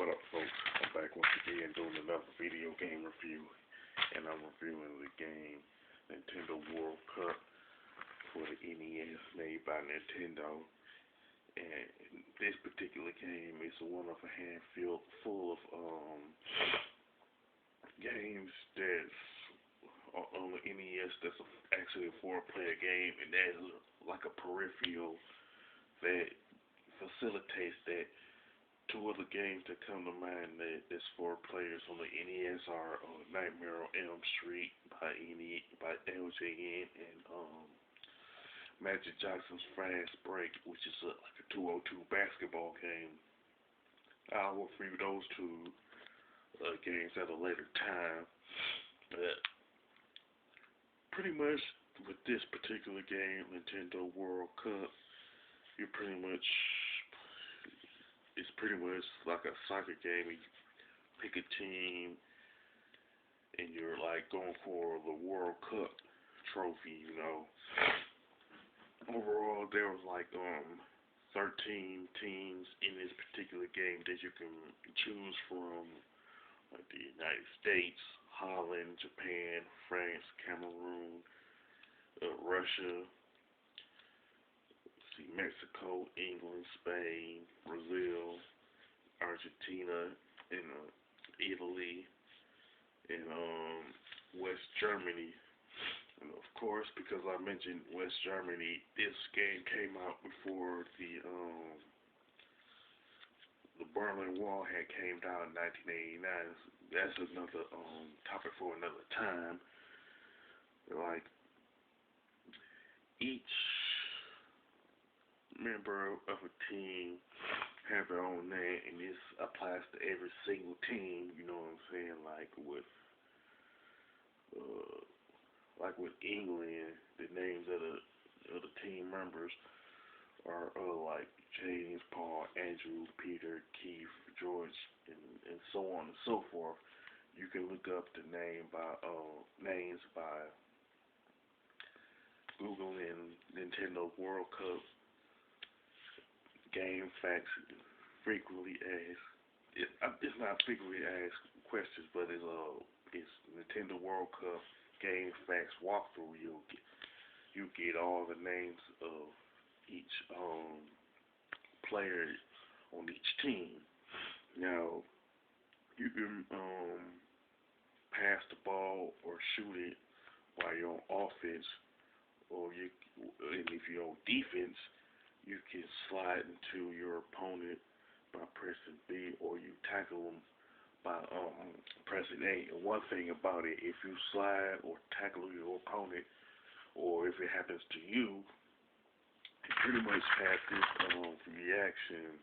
What up, folks? I'm back once again doing another video game review, and I'm reviewing the game Nintendo World Cup for the NES made by Nintendo. And this particular game is one of a handful full of games that's on the NES that's actually a four-player game, and that is like a peripheral that facilitates that. Two other games that come to mind that's four players on the NES are Nightmare on Elm Street by LJN and Magic Johnson's Fast Break, which is like a 2-on-2 basketball game. I'll review those two games at a later time. But pretty much with this particular game, Nintendo World Cup, it's pretty much like a soccer game. You pick a team and you're like going for the World Cup trophy, you know. Overall, there was like 13 teams in this particular game that you can choose from, like the United States, Holland, Japan, France, Cameroon, Russia, Mexico, England, Spain, Brazil, Argentina, and Italy, and West Germany. And of course, because I mentioned West Germany, this game came out before the Berlin Wall had came down in 1989. That's another topic for another time. Like each member of a team have their own name, and this applies to every single team. You know what I'm saying? Like with England, the names of the team members are like James, Paul, Andrew, Peter, Keith, George, and so on and so forth. You can look up the names by Googling Nintendo World Cup game facts frequently asked. It's not frequently asked questions, but it's Nintendo World Cup game facts walkthrough. You get all the names of each player on each team. Now you can pass the ball or shoot it while you're on offense, and if you're on defense, you can slide into your opponent by pressing B, or you tackle them by pressing A. And one thing about it, if you slide or tackle your opponent, or if it happens to you, you pretty much have this reaction.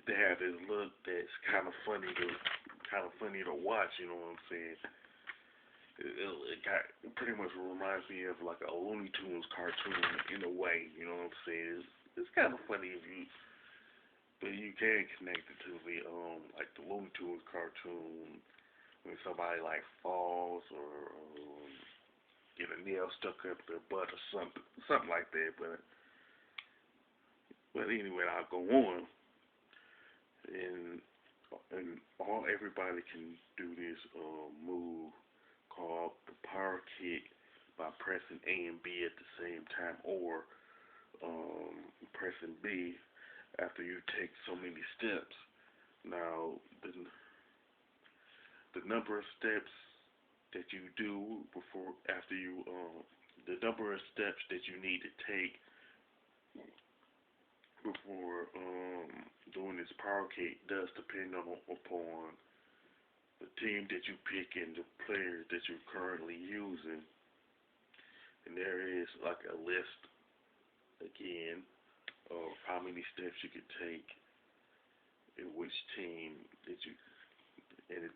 They have this look that's kind of funny to watch. You know what I'm saying? It pretty much reminds me of like a Looney Tunes cartoon in a way. You know what I'm saying? It's kind of funny but you can connect it to the like the Looney Tunes cartoon when somebody like falls or get a nail stuck up their butt or something like that. But anyway, I'll go on, and everybody can do this move called the power kick by pressing A and B at the same time, or pressing B after you take so many steps. Now, the number of steps that you do the number of steps that you need to take before doing this power kick does depend upon the team that you pick and the players that you're currently using. And there is like a list again of how many steps you can take in which team that you, and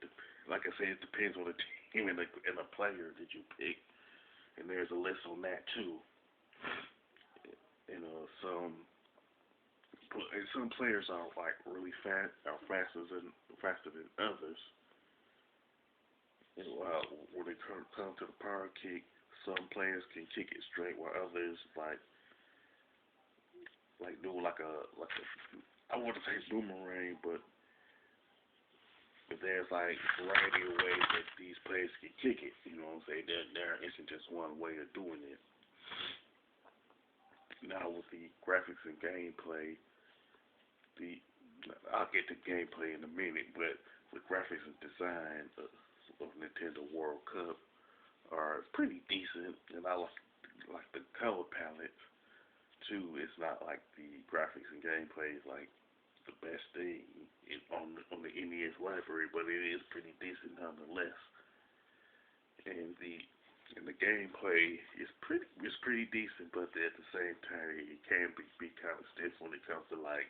like I said, it depends on the team and the player that you pick, and there's a list on that too. And some players are like really faster than others. And when it comes to the power kick, some players can kick it straight, while others like do like a I want to say boomerang, but But there's like a variety of ways that these players can kick it. You know what I'm saying? There isn't just one way of doing it. Now with the graphics and gameplay, the I'll get to gameplay in a minute, but the graphics and design of Nintendo World Cup are pretty decent, and I like the color palette too. It's not like the graphics and gameplay is like the best thing on the NES library, but it is pretty decent nonetheless. And the gameplay is pretty decent, but at the same time it can be kind of stiff when it comes to like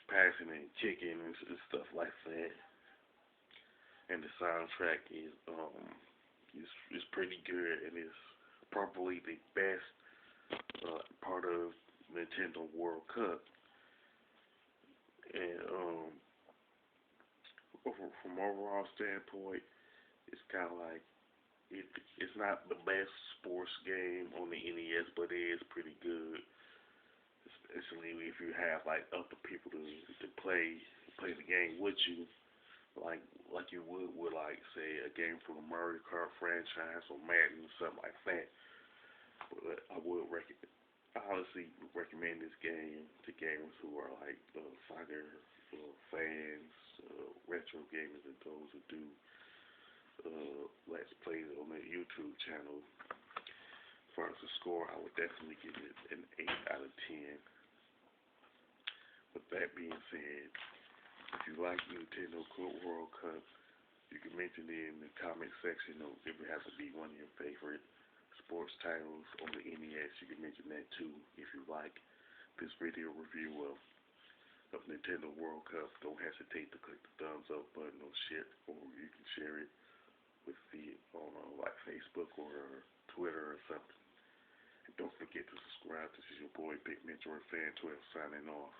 passing and kicking and stuff like that. And the soundtrack is pretty good and is probably the best part of Nintendo World Cup. And from overall standpoint, it's kind of like it's not the best sports game on the NES, but it is pretty good. Especially if you have like other people to play the game with you, like you would with like say a game from the Mario Kart franchise or Madden or something like that. But I honestly recommend this game to gamers who are like soccer fans, retro gamers, and those who do let's play on the YouTube channel. As far as the score, I would definitely give it an 8 out of 10. With that being said, if you like Nintendo World Cup, you can mention it in the comment section. Or if it has to be one of your favorite sports titles on the NES, you can mention that too. If you like this video review of Nintendo World Cup, don't hesitate to click the thumbs up button or shit, or you can share it with the on like Facebook or Twitter or something. And don't forget to subscribe. This is your boy Big Metroid Fan 12 signing off.